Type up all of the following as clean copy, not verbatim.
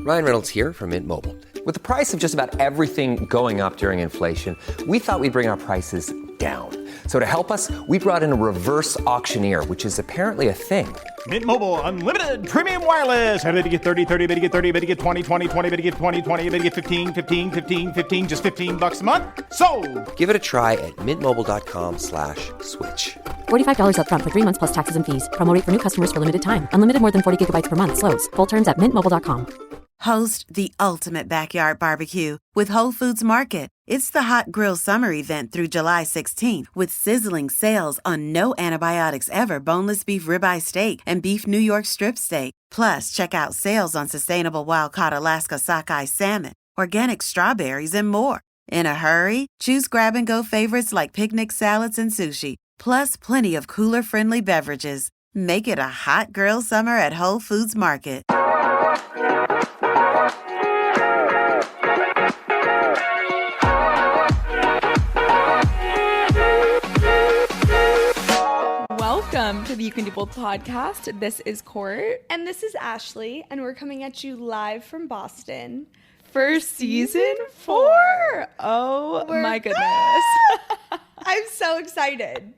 Ryan Reynolds here from Mint Mobile. With the price of just about everything going up during inflation, we thought we'd bring our prices down. So to help us, we brought in a reverse auctioneer, which is apparently a thing. Mint Mobile Unlimited Premium Wireless. How to get 30, 30, bit to get 30, bit to get 20, 20, 20, bit to get 20, 20, bit to get 15, 15, 15, 15, just $15 a month? Sold! Give it a try at mintmobile.com/switch. $45 up front for 3 months plus taxes and fees. Promo rate for new customers for limited time. Unlimited more than 40 gigabytes per month. Slows full terms at mintmobile.com. Host the ultimate backyard barbecue with Whole Foods Market. It's the hot grill summer event through July 16th with sizzling sales on no antibiotics ever boneless beef ribeye steak and beef New York strip steak. Plus, check out sales on sustainable wild-caught Alaska sockeye salmon, organic strawberries, and more. In a hurry? Choose grab-and-go favorites like picnic salads and sushi, plus plenty of cooler-friendly beverages. Make it a hot grill summer at Whole Foods Market. Welcome to the You Can Do Both podcast. This is Court. And this is Ashley, and we're coming at you live from Boston For season 4. Oh my goodness. I'm so excited.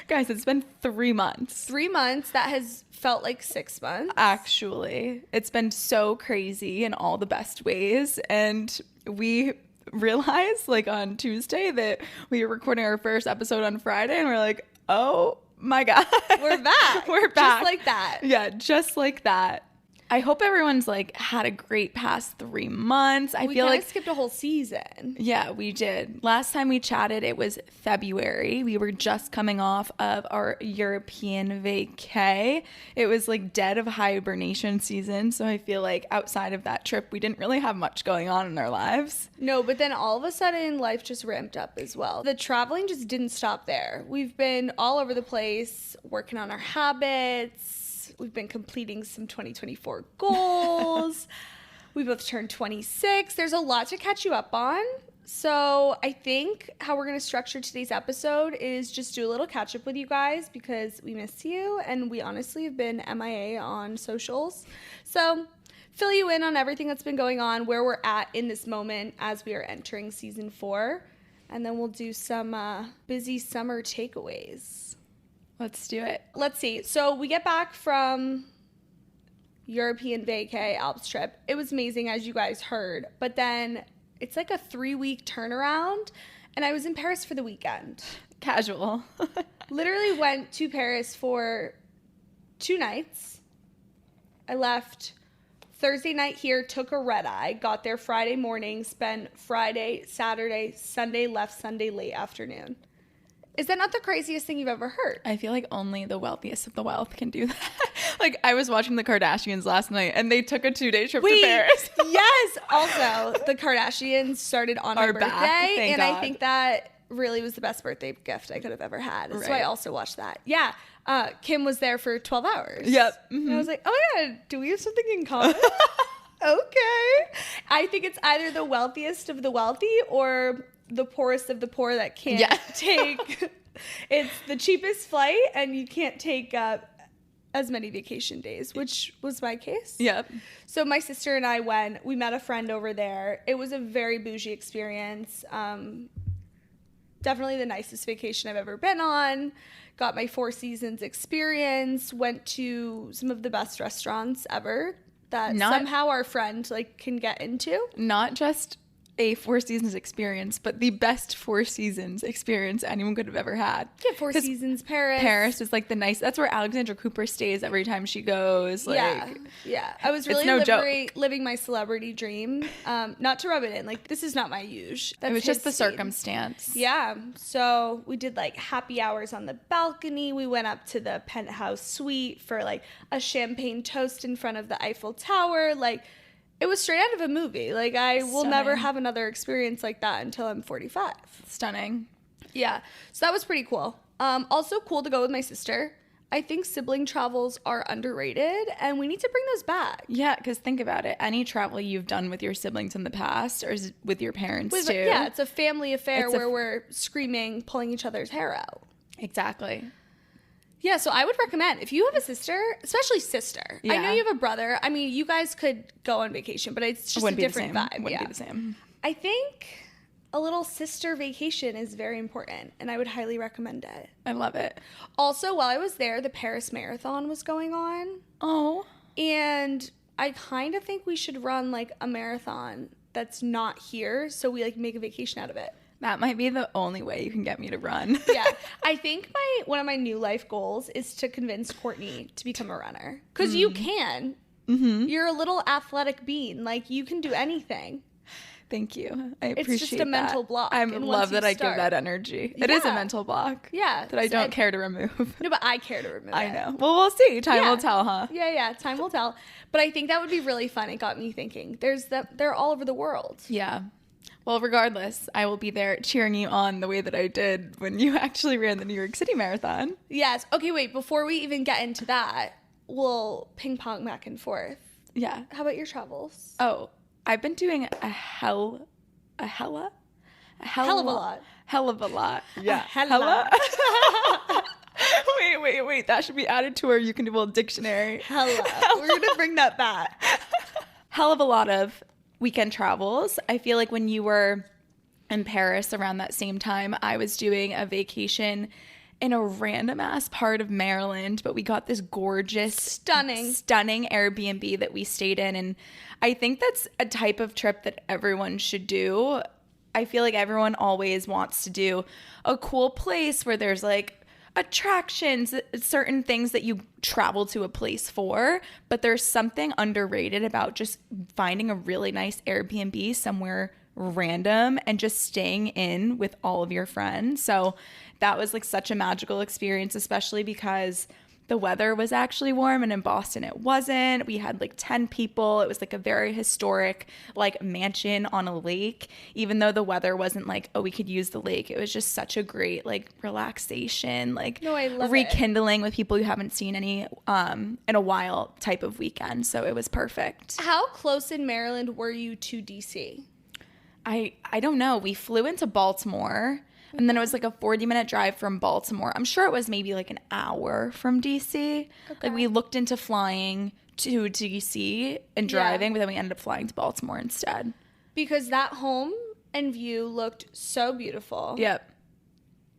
Guys, it's been 3 months. 3 months. That has felt like 6 months. Actually, it's been so crazy in all the best ways. And we realized like on Tuesday that we were recording our first episode on Friday, and we're like, oh my God. We're back. We're back. Just like that. Yeah, just like that. I hope everyone's like had a great past 3 months. I feel like we skipped a whole season. Yeah, we did. Last time we chatted, it was February. We were just coming off of our European vacay. It was like dead of hibernation season. So I feel like outside of that trip, we didn't really have much going on in our lives. No, but then all of a sudden, life just ramped up as well. The traveling just didn't stop there. We've been all over the place, working on our habits. We've been completing some 2024 goals. We both turned 26. There's a lot to catch you up on. So I think how we're going to structure today's episode is just do a little catch up with you guys because we miss you and we honestly have been MIA on socials. So fill you in on everything that's been going on, where we're at in this moment as we are entering season 4. And then we'll do some busy summer takeaways. Let's do it. Let's see. So we get back from European vacay Alps trip. It was amazing, as you guys heard. But then it's like a 3-week turnaround, and I was in Paris for the weekend. Casual. Literally went to Paris for 2 nights. I left Thursday night here, took a red eye, got there Friday morning, spent Friday, Saturday, Sunday, left Sunday late afternoon. Is that not the craziest thing you've ever heard? I feel like only the wealthiest of the wealth can do that. Like, I was watching the Kardashians last night, and they took a 2-day trip to Paris. Yes. Also, the Kardashians started on my birthday, and God. I think that really was the best birthday gift I could have ever had. Right. So I also watched that. Yeah. Kim was there for 12 hours. Yep. Mm-hmm. And I was like, oh my God, do we have something in common? Okay. I think it's either the wealthiest of the wealthy or the poorest of the poor that can't take. It's the cheapest flight, and you can't take as many vacation days, which was my case. Yep. So my sister and I went. We met a friend over there. It was a very bougie experience. Definitely the nicest vacation I've ever been on. Got my 4 Seasons experience. Went to some of the best restaurants ever that somehow our friend like can get into. Not just a 4 Seasons experience, but the best 4 Seasons experience anyone could have ever had. Yeah, 4 Seasons Paris. Paris is like the nice. That's where Alexandra Cooper stays every time she goes. Like, yeah. I was really living my celebrity dream. Not to rub it in, like this is not my usual. It was just the circumstance. Yeah. So we did like happy hours on the balcony. We went up to the penthouse suite for like a champagne toast in front of the Eiffel Tower. Like, it was straight out of a movie. Like, I will never have another experience like that until I'm 45. Stunning. Yeah. So that was pretty cool. Also cool to go with my sister. I think sibling travels are underrated, and we need to bring those back. Yeah, because think about it. Any travel you've done with your siblings in the past, or with your parents too. Yeah, it's a family affair where we're screaming, pulling each other's hair out. Exactly. Yeah, so I would recommend if you have a sister, especially sister. I know Yeah. you have a brother. I mean, you guys could go on vacation, but it's just a different vibe. Wouldn't be the same. I think a little sister vacation is very important, and I would highly recommend it. I love it. Also, while I was there, the Paris Marathon was going on, Oh. and I kind of think we should run like a marathon that's not here, so we like make a vacation out of it. That might be the only way you can get me to run. Yeah, I think one of my new life goals is to convince Courtney to become a runner, because you can. Mm-hmm. You're a little athletic being, like you can do anything. Thank you. I appreciate that. It's just a mental block. I and love once that you I give start- that energy. It is a mental block. Yeah. That I don't care to remove. No, but I care to remove it. I know. Well, we'll see. Time will tell, huh? Yeah, time will tell. But I think that would be really fun. It got me thinking. They're all over the world. Yeah. Well, regardless, I will be there cheering you on the way that I did when you actually ran the New York City Marathon. Yes. Okay, wait. Before we even get into that, we'll ping pong back and forth. Yeah. How about your travels? Oh, I've been doing a hell of a lot. Yeah. Hella. Wait. That should be added to our You Can Do Well dictionary. Hella. We're going to bring that back. Hell of a lot of weekend travels. I feel like when you were in Paris around that same time, I was doing a vacation in a random ass part of Maryland, but we got this gorgeous, stunning Airbnb that we stayed in. And I think that's a type of trip that everyone should do. I feel like everyone always wants to do a cool place where there's like attractions, certain things that you travel to a place for, but there's something underrated about just finding a really nice Airbnb somewhere random and just staying in with all of your friends. So that was like such a magical experience, especially because the weather was actually warm, and in Boston it wasn't. We had like 10 people. It was like a very historic like mansion on a lake, even though the weather wasn't like, oh, we could use the lake. It was just such a great like relaxation, like I love rekindling with people you haven't seen any in a while type of weekend. So it was perfect. How close in Maryland were you to DC? I don't know. We flew into Baltimore. And then it was like a 40-minute drive from Baltimore. I'm sure it was maybe like an hour from DC. Okay. Like we looked into flying to DC and driving, but then we ended up flying to Baltimore instead. Because that home and view looked so beautiful. Yep.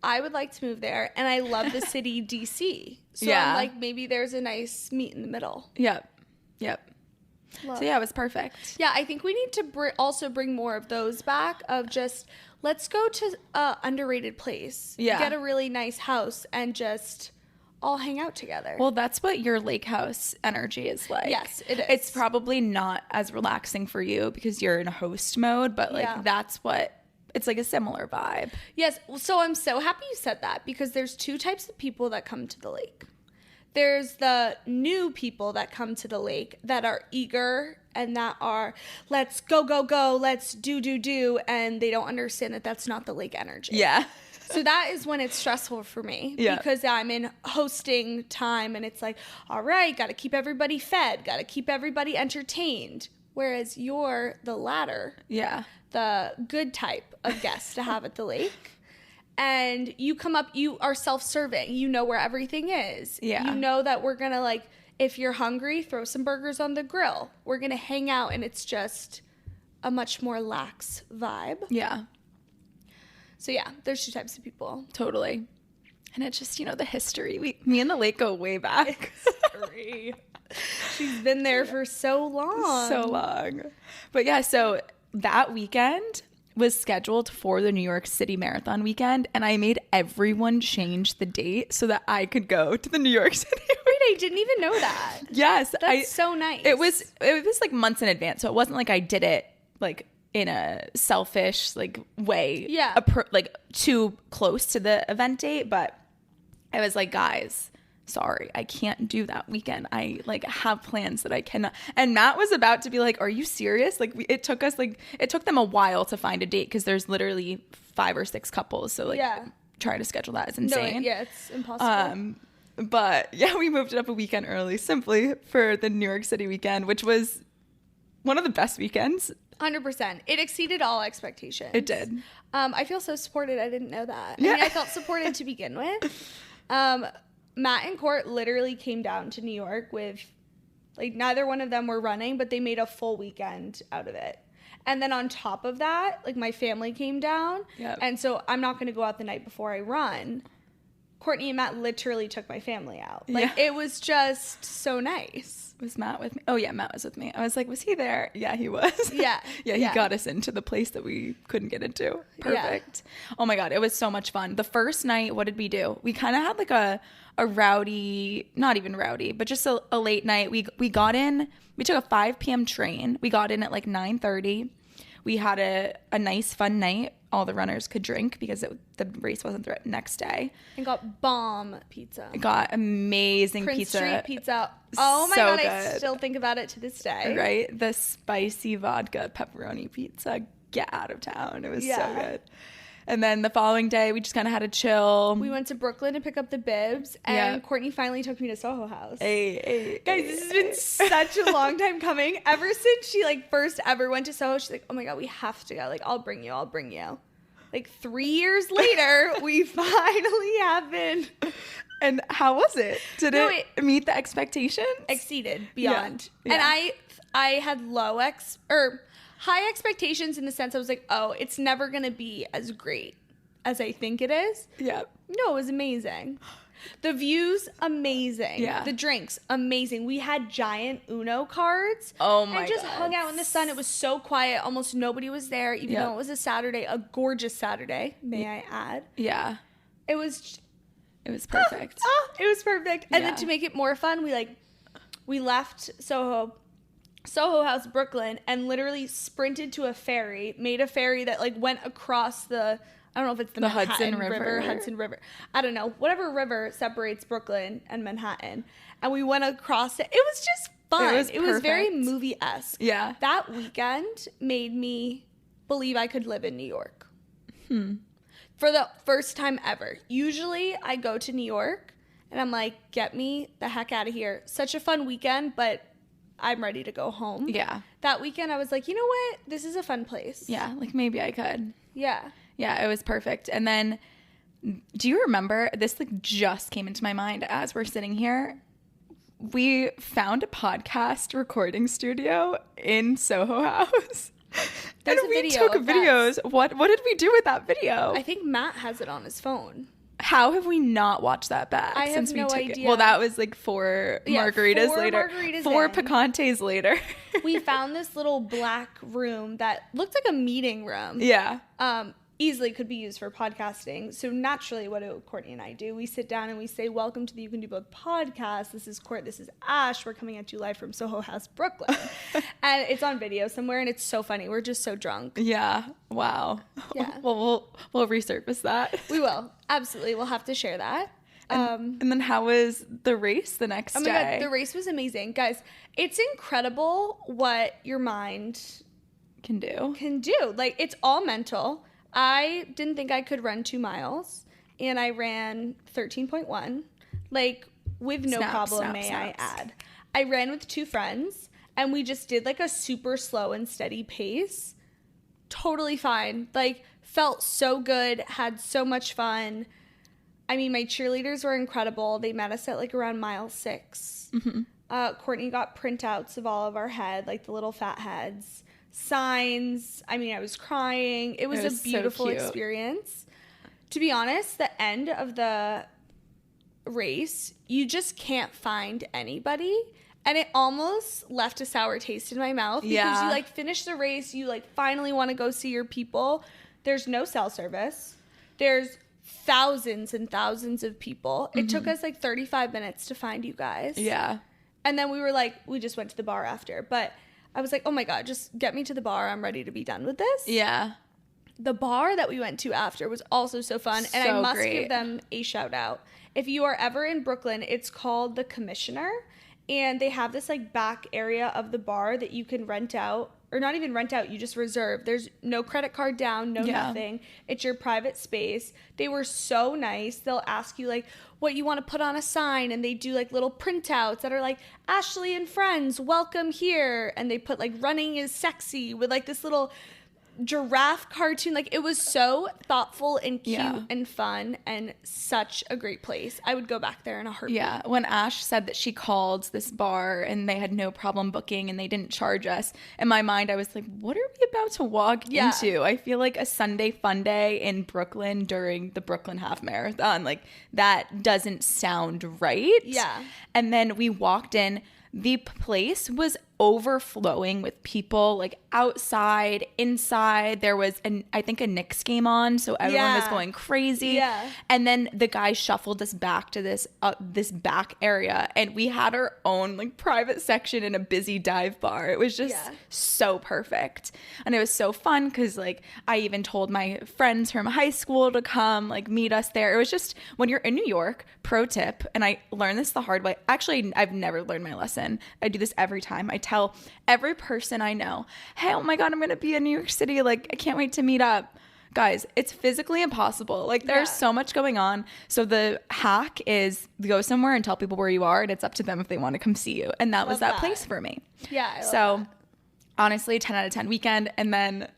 I would like to move there, and I love the city DC. So I'm like, maybe there's a nice meet in the middle. Yep. Love. So yeah, it was perfect. Yeah, I think we need to also bring more of those back, of just let's go to a underrated place, get a really nice house, and just all hang out together. Well, that's what your lake house energy is like. Yes, it is. It's probably not as relaxing for you because you're in a host mode, but like that's what it's like, a similar vibe. Yes, so I'm so happy you said that, because there's two types of people that come to the lake. There's the new people that come to the lake that are eager and that are, let's go, let's do, and they don't understand that that's not the lake energy. Yeah. So that is when it's stressful for me, because I'm in hosting time and it's like, all right, got to keep everybody fed, got to keep everybody entertained. Whereas you're the latter, the good type of guest to have at the lake. And you come up, you are self-serving. You know where everything is. Yeah. You know that we're going to, like, if you're hungry, throw some burgers on the grill. We're going to hang out, and it's just a much more lax vibe. Yeah. So, yeah, there's two types of people. Totally. And it's just, the history. Me and the lake go way back. She's been there for so long. But yeah, so that weekend was scheduled for the New York City Marathon weekend, and I made everyone change the date so that I could go to the New York City. Wait, I didn't even know that. Yes. That's so nice. It was like months in advance, so it wasn't like I did it like in a selfish like way. Yeah. Like too close to the event date, but I was like, guys, sorry, I can't do that weekend. I like have plans that I cannot. And Matt was about to be like, are you serious? Like it took them a while to find a date because there's literally 5 or 6 couples. So like trying to schedule that is insane. No, it's impossible. But yeah, we moved it up a weekend early simply for the New York City weekend, which was one of the best weekends. 100%. It exceeded all expectations. It did. I feel so supported. I didn't know that. Yeah. I mean, I felt supported to begin with. Matt and Court literally came down to New York with, like, neither one of them were running, but they made a full weekend out of it. And then on top of that, like, my family came down. Yep. And so I'm not going to go out the night before I run. Courtney and Matt literally took my family out. Like, it was just so nice. Was Matt with me? Oh, yeah, Matt was with me. I was like, was he there? Yeah, he was. Yeah. Yeah, he got us into the place that we couldn't get into. Perfect. Yeah. Oh, my God. It was so much fun. The first night, what did we do? We kind of had like a rowdy, not even rowdy, but just a late night. We got in, we took a 5 p.m. train. We got in at like 9:30. We had a nice, fun night. All the runners could drink because the race wasn't the next day. And got bomb pizza. Got amazing Prince pizza. Street pizza. Oh my So God, good. I still think about it to this day. Right? The spicy vodka pepperoni pizza. Get out of town. It was so good. And then the following day, we just kind of had a chill. We went to Brooklyn to pick up the bibs, and Courtney finally took me to Soho House. Hey, Guys, this has been such a long time coming. Ever since she, like, first ever went to Soho, she's like, oh my God, we have to go. Like, I'll bring you. Like, 3 years later, we finally have been. And how was it? Did it meet the expectations? Exceeded beyond. Yeah. And I had high expectations in the sense I was like, oh, it's never going to be as great as I think it is. Yeah. No, it was amazing. The views, amazing. Yeah. The drinks, amazing. We had giant Uno cards. Oh my And just God. hung out in the sun. It was so quiet. Almost nobody was there, even though it was a Saturday, a gorgeous Saturday, may I add. Yeah. It was perfect. it was perfect. And then Yeah. to make it more fun, we left Soho House, Brooklyn, and literally sprinted to a ferry, made a ferry that, like, went across I don't know if it's the Manhattan Hudson River. I don't know. Whatever river separates Brooklyn and Manhattan. And we went across it. It was just fun. It was very perfect. movie-esque. Yeah. That weekend made me believe I could live in New York. For the first time ever. Usually I go to New York and I'm like, get me the heck out of here. Such a fun weekend, but I'm ready to go home. Yeah. That weekend I was like, you know what? This is a fun place. Yeah. Like, maybe I could. Yeah. Yeah, it was perfect. And then, do you remember, this like just came into my mind as we're sitting here. We found a podcast recording studio in Soho House. There's and a we video took of that. videos. What did we do with that video? I think Matt has it on his phone. How have we not watched that back I have since we no took idea. it? Well, that was like 4 margaritas 4 later. margaritas 4 in. picantes later. We found this little black room that looked like a meeting room. Yeah. Easily could be used for podcasting. So naturally, what do Courtney and I do? We sit down and we say, welcome to the You Can Do Both podcast. This is Court. This is Ash. We're coming at you live from Soho House, Brooklyn. And it's on video somewhere, and it's so funny. We're just so drunk. Yeah. Wow. Yeah. Well, we'll resurface that. We will. Absolutely. We'll have to share that. And then how was the race the next day? Oh my God, the race was amazing. Guys, it's incredible what your mind Can do. Like, it's all mental. I didn't think I could run 2 miles, and I ran 13.1, like, with no problem, may I add. I ran with 2 friends, and we just did, like, a super slow and steady pace. Totally fine. Like, felt so good, had so much fun. I mean, my cheerleaders were incredible. They met us at, like, around mile 6. Mm-hmm. Courtney got printouts of all of our head, like the little fat heads. Signs. I mean, I was crying. It was a beautiful experience. To be honest, the end of the race, you just can't find anybody, and it almost left a sour taste in my mouth because you, like, finish the race, you, like, finally want to go see your people. There's no cell service. There's thousands and thousands of people. It took us like 35 minutes to find you guys. Yeah. And then we just went to the bar after, but I was like, oh my God, just get me to the bar. I'm ready to be done with this. Yeah. The bar that we went to after was also so fun. And I must give them a shout out. If you are ever in Brooklyn, it's called The Commissioner. And they have this, like, back area of the bar that you can rent out. Or not even rent out, you just reserve. There's no credit card down, nothing. It's your private space. They were so nice. They'll ask you, like, what you want to put on a sign, and they do, like, little printouts that are like, Ashley and friends, welcome here. And they put, like, running is sexy with, like, this little giraffe cartoon. Like, it was so thoughtful and cute Yeah. and fun and such a great place. I would go back there in a heartbeat. Yeah, when Ash said that she called this bar and they had no problem booking and they didn't charge us, in my mind I was like, what are we about to walk into? I feel like a Sunday fun day in Brooklyn during the Brooklyn Half Marathon. Like, that doesn't sound right. Yeah. And then we walked in. The place was overflowing with people, like outside, inside. There was I think a Knicks game on, so everyone was going crazy. Yeah. And then the guy shuffled us back to this back area, and we had our own like private section in a busy dive bar. It was just so perfect, and it was so fun because like I even told my friends from high school to come like meet us there. It was just, when you're in New York, pro tip, and I learned this the hard way. Actually, I've never learned my lesson. I do this every time. I tell every person I know, hey, oh my God, I'm going to be in New York City. Like, I can't wait to meet up. Guys, it's physically impossible. Like, there's so much going on. So the hack is go somewhere and tell people where you are, and it's up to them if they want to come see you. And that was that place for me. Yeah. I love So that. honestly, 10 out of 10 weekend. And then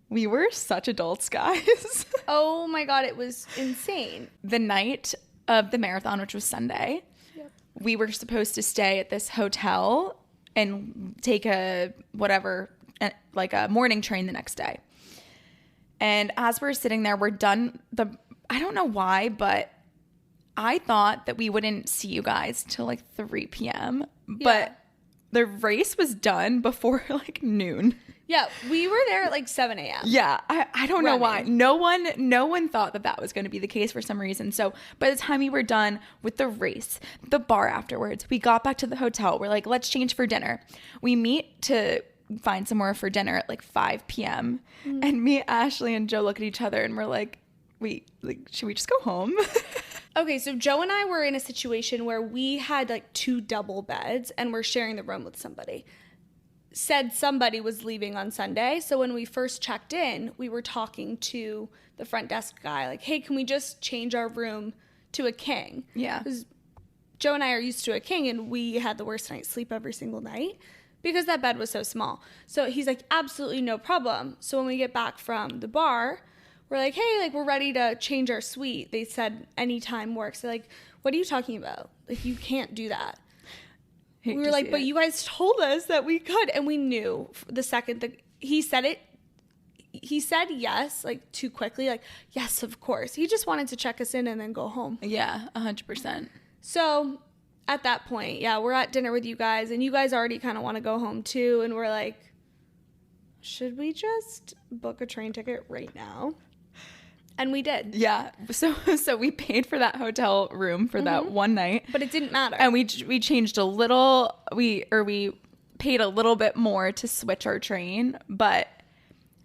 we were such adults, guys. Oh my God, it was insane. The night of the marathon, which was Sunday, we were supposed to stay at this hotel and take a morning train the next day. And as we're sitting there, we're done. I don't know why, but I thought that we wouldn't see you guys till like 3 p.m. But the race was done before like noon. Yeah, we were there at like 7 a.m. Yeah, I don't know why. Running. No one thought that was going to be the case for some reason. So by the time we were done with the race, the bar afterwards, we got back to the hotel. We're like, let's change for dinner. We meet to find somewhere for dinner at like 5 p.m. And me, Ashley, and Joe look at each other and we're like, should we just go home? Okay, so Joe and I were in a situation where we had like 2 double beds and we're sharing the room with somebody. Said somebody was leaving on Sunday. So when we first checked in, we were talking to the front desk guy, like, hey, can we just change our room to a king? Yeah. Because Joe and I are used to a king, and we had the worst night's sleep every single night because that bed was so small. So he's like, absolutely no problem. So when we get back from the bar, we're like, hey, like, we're ready to change our suite. They said anytime works. They're like, what are you talking about? Like, you can't do that. We were like, but you guys told us that we could. And we knew the second that he said it, he said yes, like too quickly, like, yes, of course. He just wanted to check us in and then go home. Yeah, 100%. So at that point, yeah, we're at dinner with you guys and you guys already kind of want to go home too. And we're like, should we just book a train ticket right now? And we did. Yeah. So we paid for that hotel room for that one night. But it didn't matter. And we changed a little, we paid a little bit more to switch our train, but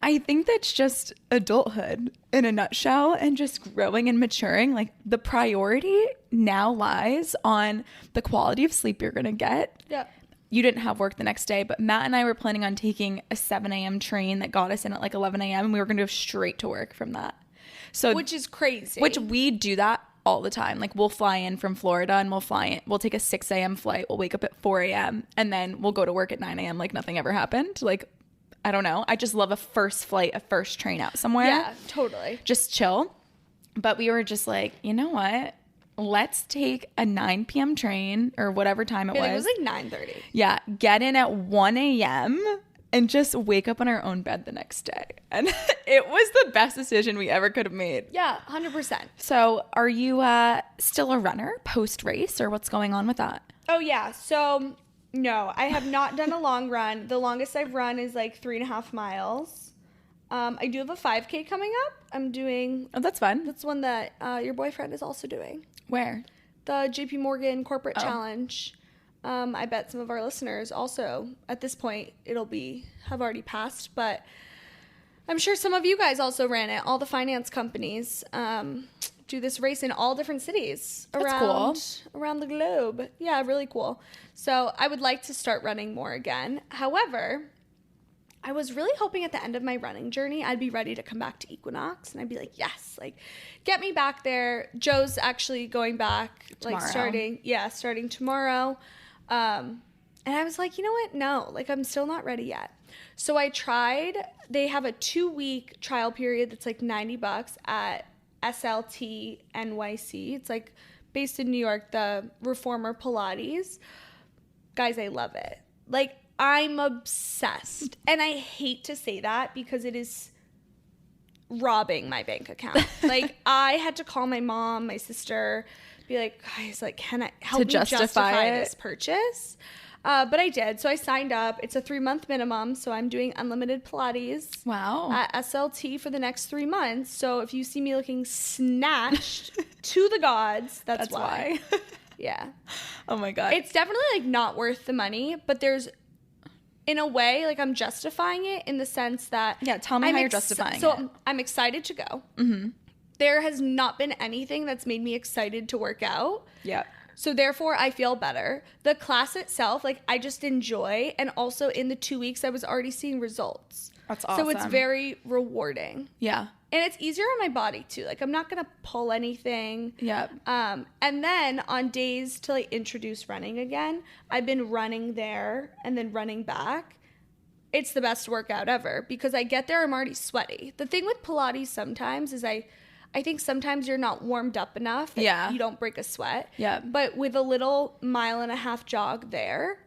I think that's just adulthood in a nutshell and just growing and maturing. Like, the priority now lies on the quality of sleep you're going to get. Yeah. You didn't have work the next day, but Matt and I were planning on taking a 7 a.m. train that got us in at like 11 a.m. and we were going to go straight to work from that. So, which is crazy. Which we do that all the time. Like, we'll fly in from Florida and we'll take a 6 a.m. flight. We'll wake up at 4 a.m. and then we'll go to work at 9 a.m. like nothing ever happened. Like, I don't know. I just love a first train out somewhere. Yeah, totally. Just chill. But we were just like, you know what? Let's take a 9 p.m. train or whatever time it was. It was like 9:30. Yeah. Get in at 1 a.m. and just wake up on our own bed the next day. And it was the best decision we ever could have made. Yeah, 100%. So are you still a runner post-race, or what's going on with that? Oh, yeah. So, no, I have not done a long run. The longest I've run is like 3.5 miles. I do have a 5K coming up. I'm doing... Oh, that's fun. That's one that your boyfriend is also doing. Where? The JP Morgan Corporate Challenge. I bet some of our listeners also, at this point, have already passed, but I'm sure some of you guys also ran it. All the finance companies do this race in all different cities around the globe. Yeah, really cool. So I would like to start running more again. However, I was really hoping at the end of my running journey, I'd be ready to come back to Equinox, and I'd be like, yes, like, get me back there. Joe's actually going back, tomorrow. like starting tomorrow. And I was like, you know what? No, like, I'm still not ready yet. So I tried, they have a 2-week trial period that's like $90 at SLT NYC. It's like based in New York, the Reformer Pilates. Guys, I love it. Like, I'm obsessed. And I hate to say that because it is robbing my bank account. Like, I had to call my mom, my sister, be like, guys, like, can I help me justify this purchase? But I did. So I signed up. It's a 3-month minimum. So I'm doing unlimited Pilates. Wow. At SLT for the next 3 months. So if you see me looking snatched to the gods, that's why. Yeah. Oh my God. It's definitely like not worth the money, but there's, in a way, like I'm justifying it in the sense that. Yeah, tell me how you're justifying it. So I'm excited to go. Mm-hmm. There has not been anything that's made me excited to work out. Yeah. So therefore, I feel better. The class itself, like, I just enjoy. And also in the 2 weeks, I was already seeing results. That's awesome. So it's very rewarding. Yeah. And it's easier on my body, too. Like, I'm not going to pull anything. Yeah. And then on days to, like, introduce running again, I've been running there and then running back. It's the best workout ever because I get there, I'm already sweaty. The thing with Pilates sometimes is I think sometimes you're not warmed up enough that you don't break a sweat. Yeah. But with a little 1.5-mile jog there,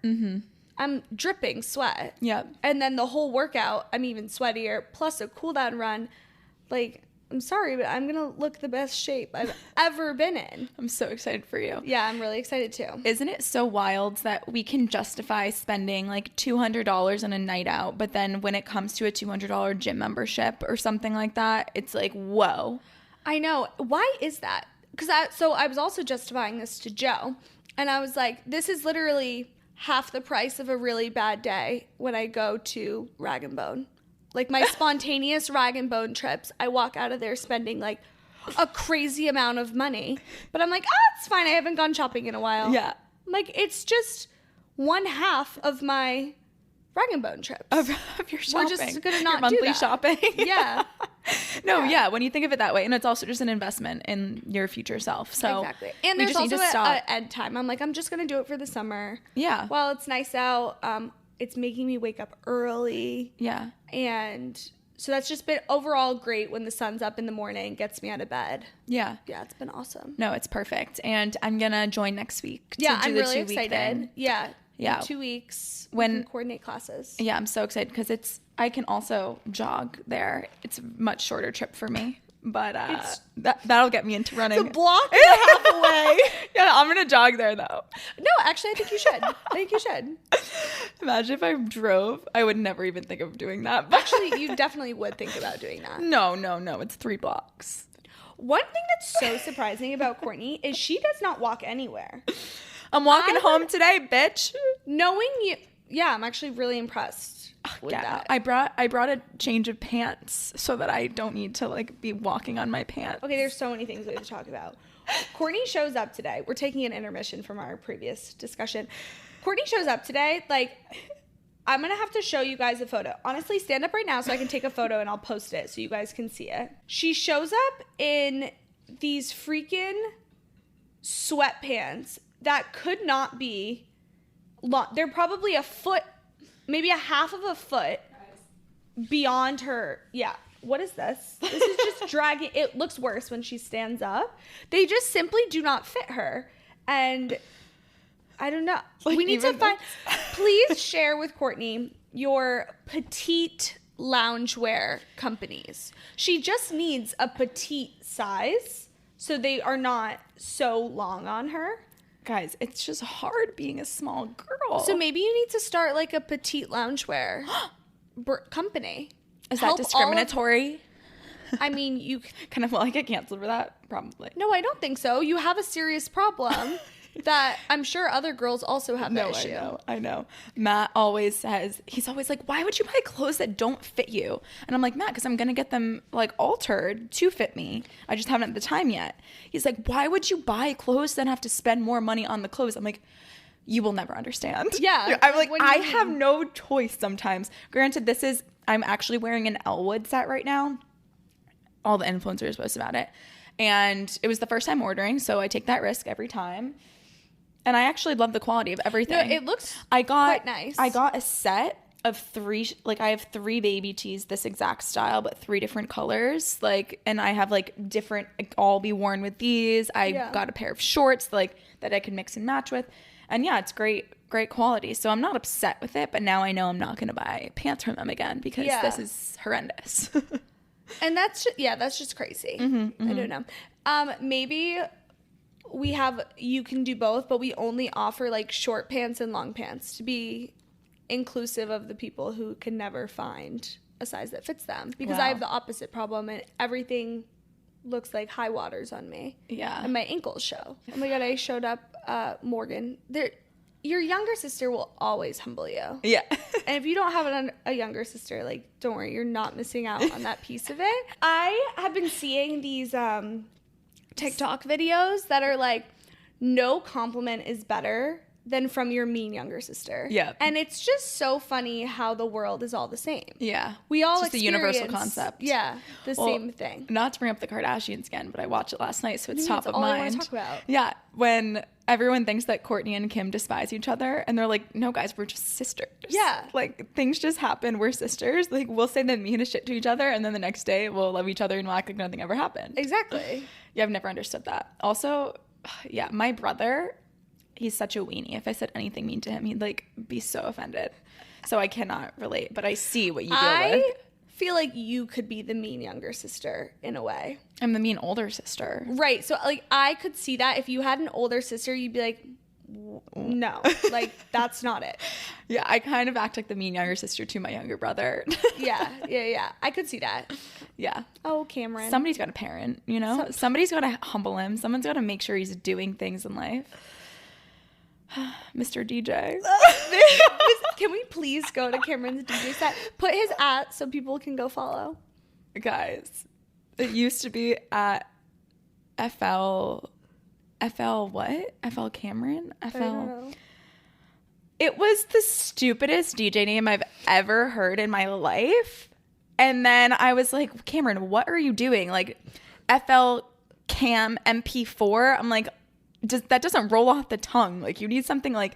I'm dripping sweat. Yeah. And then the whole workout, I'm even sweatier, plus a cool down run. Like, I'm sorry, but I'm going to look the best shape I've ever been in. I'm so excited for you. Yeah, I'm really excited too. Isn't it so wild that we can justify spending like $200 on a night out, but then when it comes to a $200 gym membership or something like that, it's like, whoa. I know. Why is that? Because I was also justifying this to Joe, and I was like, this is literally half the price of a really bad day when I go to Rag & Bone. Like, my spontaneous Rag & Bone trips, I walk out of there spending like a crazy amount of money. But I'm like, it's fine. I haven't gone shopping in a while. Yeah. Like, it's just 1/2 of my Rag & Bone trips. Of your shopping. We're just going to not your monthly do that. shopping. Yeah. No, when you think of it that way. And it's also just an investment in your future self. So exactly. And we there's just need also to stop. an end time. I'm like, I'm just going to do it for the summer. Yeah. While it's nice out, it's making me wake up early. Yeah. And so that's just been overall great when the sun's up in the morning, gets me out of bed. Yeah. Yeah, it's been awesome. No, it's perfect. And I'm going to join next week. Yeah, to do I'm the really 2-week excited. thing. Yeah. Yeah. In 2 weeks, When- we can coordinate classes. Yeah, I'm so excited because I can also jog there. It's a much shorter trip for me. But that'll get me into running. The block and a half away. Yeah, I'm going to jog there though. No, actually, I think you should. I think you should. Imagine if I drove. I would never even think of doing that. But Actually, you definitely would think about doing that. no. It's 3 blocks. One thing that's so surprising about Courtney is she does not walk anywhere. I'm walking home today, bitch. Knowing you, yeah, I'm actually really impressed with Yeah, that. I brought a change of pants so that I don't need to like be walking on my pants. Okay, there's so many things we have to talk about. Courtney shows up today. We're taking an intermission from our previous discussion. Courtney shows up today. Like, I'm going to have to show you guys a photo. Honestly, stand up right now so I can take a photo and I'll post it so you guys can see it. She shows up in these freaking sweatpants that could not be long. They're probably a foot, maybe 1/2 of a foot beyond her. Yeah. What is this? This is just dragging. It looks worse when she stands up. They just simply do not fit her. And I don't know. Like, we need to even find. Please share with Courtney your petite loungewear companies. She just needs a petite size so they are not so long on her. Guys, it's just hard being a small girl. So maybe you need to start like a petite loungewear company. Is Help that all of- discriminatory? I mean, you. Kind of will I get canceled for that? Probably. No, I don't think so. You have a serious problem that I'm sure other girls also have that issue. I know. Matt always says, he's always like, why would you buy clothes that don't fit you? And I'm like, Matt, because I'm going to get them like altered to fit me. I just haven't had the time yet. He's like, why would you buy clothes then have to spend more money on the clothes? I'm like, you will never understand. Yeah. I'm like, what do you I mean? have no choice sometimes. Granted, I'm actually wearing an Elwood set right now. All the influencers post about it. And it was the first time ordering, so I take that risk every time. And I actually love the quality of everything. No, it looks quite nice. I got a set of 3, like I have 3 baby tees this exact style, but 3 different colors. Like, and I have like different, like, all be worn with these. I got a pair of shorts like that I can mix and match with. And yeah, it's great quality. So I'm not upset with it, but now I know I'm not going to buy pants from them again because this is horrendous. And that's just crazy. I don't know. Maybe you can do both, but we only offer like short pants and long pants to be inclusive of the people who can never find a size that fits them, because I have the opposite problem and everything looks like high waters on me. Yeah. And my ankles show. Oh my God, I showed up, Morgan. Your younger sister will always humble you. Yeah. And if you don't have a younger sister, like, don't worry, you're not missing out on that piece of it. I have been seeing these TikTok videos that are like, no compliment is better than from your mean younger sister. Yeah. And it's just so funny how the world is all the same. Yeah. We all experience the universal concept. Yeah. The same thing. Not to bring up the Kardashians again, but I watched it last night, so it's top of mind. That's all I want to talk about. Yeah. When everyone thinks that Kourtney and Kim despise each other, and they're like, no, guys, we're just sisters. Yeah. Like, things just happen. We're sisters. Like, we'll say the meanest shit to each other, and then the next day we'll love each other and we'll act like nothing ever happened. Exactly. Yeah, I've never understood that. Also, yeah, my brother, he's such a weenie. If I said anything mean to him, he'd like be so offended. So I cannot relate, but I see what you deal with. I feel like you could be the mean younger sister in a way. I'm the mean older sister. Right. So like I could see that if you had an older sister, you'd be like, no, like that's not it. Yeah, I kind of act like the mean younger sister to my younger brother. Yeah. I could see that. Yeah. Oh, Cameron. Somebody's got a parent, you know? Somebody's got to humble him. Someone's got to make sure he's doing things in life. Mr. DJ. Can we please go to Cameron's DJ set? Put his @ so people can go follow. Guys, it used to be at FL what? FL Cameron? I don't know. It was the stupidest DJ name I've ever heard in my life. And then I was like, Cameron, what are you doing? Like, FL Cam MP4? I'm like, that doesn't roll off the tongue. Like, you need something like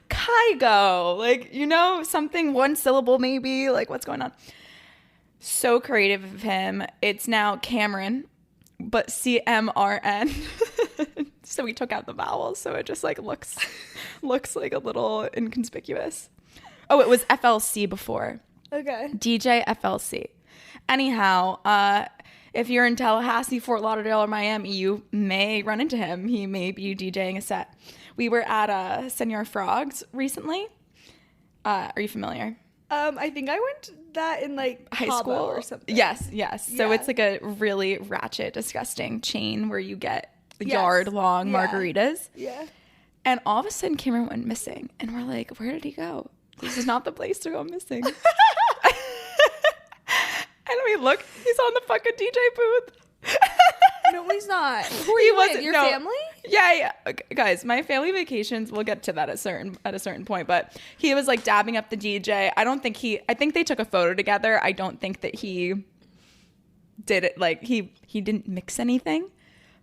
Kygo, like, you know, something 1 syllable maybe. Like, what's going on? So creative of him. It's now Cameron, but CMRN. So we took out the vowels, so it just like looks like a little inconspicuous. Oh, it was FLC before. Okay. DJ FLC. Anyhow, if you're in Tallahassee, Fort Lauderdale, or Miami, you may run into him. He may be DJing a set. We were at Senor Frogs recently. Are you familiar? I think I went to that in like high Cabo school or something. Yes. So it's like a really ratchet, disgusting chain where you get yard-long margaritas. Yeah. And all of a sudden, Cameron went missing. And we're like, where did he go? This is not the place to go missing. And we look, he's on the fucking DJ booth. No, he's not. Who are you with? Your family? Yeah. Okay, guys, my family vacations, we'll get to that at a certain point, but he was like dabbing up the DJ. I think they took a photo together. I don't think that he did it. Like, he didn't mix anything,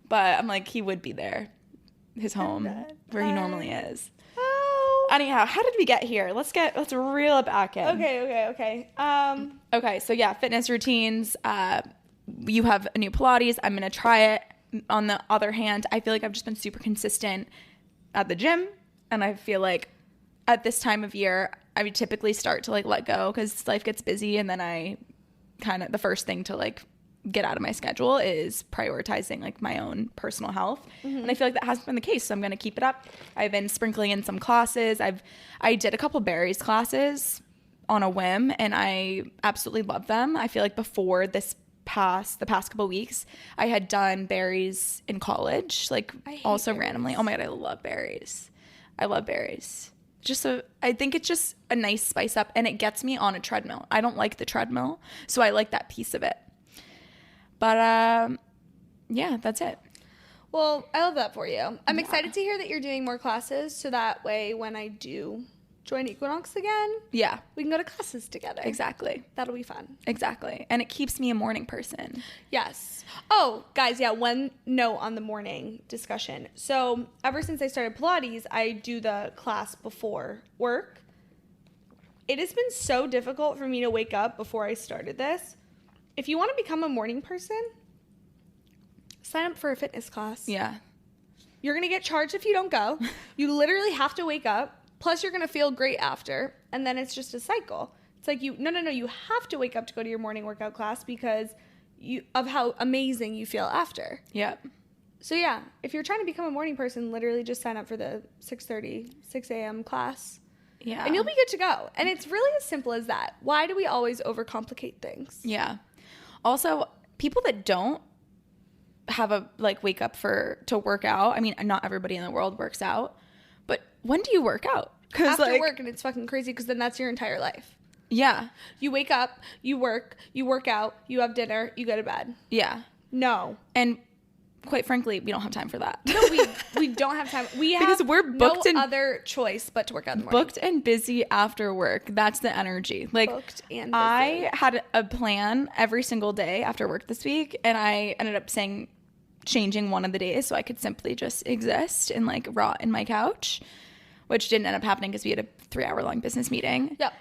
but I'm like, he would be there, his home, where he normally is. Anyhow, how did we get here? Let's reel it back in. Okay. Okay, so yeah, fitness routines. You have a new Pilates. I'm going to try it. On the other hand, I feel like I've just been super consistent at the gym. And I feel like at this time of year, I would typically start to like let go because life gets busy. And then the first thing to like get out of my schedule is prioritizing like my own personal health. Mm-hmm. And I feel like that hasn't been the case. So I'm going to keep it up. I've been sprinkling in some classes. I did a couple berries classes on a whim and I absolutely love them. I feel like before the past couple weeks, I had done berries in college, like also berries. Randomly. Oh my God, I love berries. I think it's just a nice spice up and it gets me on a treadmill. I don't like the treadmill, so I like that piece of it. But yeah, that's it. Well, I love that for you. I'm excited to hear that you're doing more classes, so that way when I do join Equinox again, we can go to classes together. Exactly. That'll be fun. Exactly. And it keeps me a morning person. Yes. Oh, guys, one note on the morning discussion. So ever since I started Pilates, I do the class before work. it has been so difficult for me to wake up before I started this. If you want to become a morning person, sign up for a fitness class. Yeah. You're going to get charged if you don't go. You literally have to wake up. Plus, you're going to feel great after. And then it's just a cycle. It's like you have to wake up to go to your morning workout class because of how amazing you feel after. Yep. So yeah, if you're trying to become a morning person, literally just sign up for the 6 a.m. class. Yeah. And you'll be good to go. And it's really as simple as that. Why do we always overcomplicate things? Yeah. Also, people that don't have a wake up to work out. I mean, not everybody in the world works out, but when do you work out? After work, and it's fucking crazy because then that's your entire life. Yeah. You wake up, you work out, you have dinner, you go to bed. Yeah. No. And quite frankly, we don't have time for that. No, we don't have time. We have because we're booked no other choice but to work out in the morning. Booked and busy after work. That's the energy. Booked and busy. I had a plan every single day after work this week, and I ended up changing one of the days so I could simply just exist and rot in my couch, which didn't end up happening because we had a 3-hour long business meeting. Yep.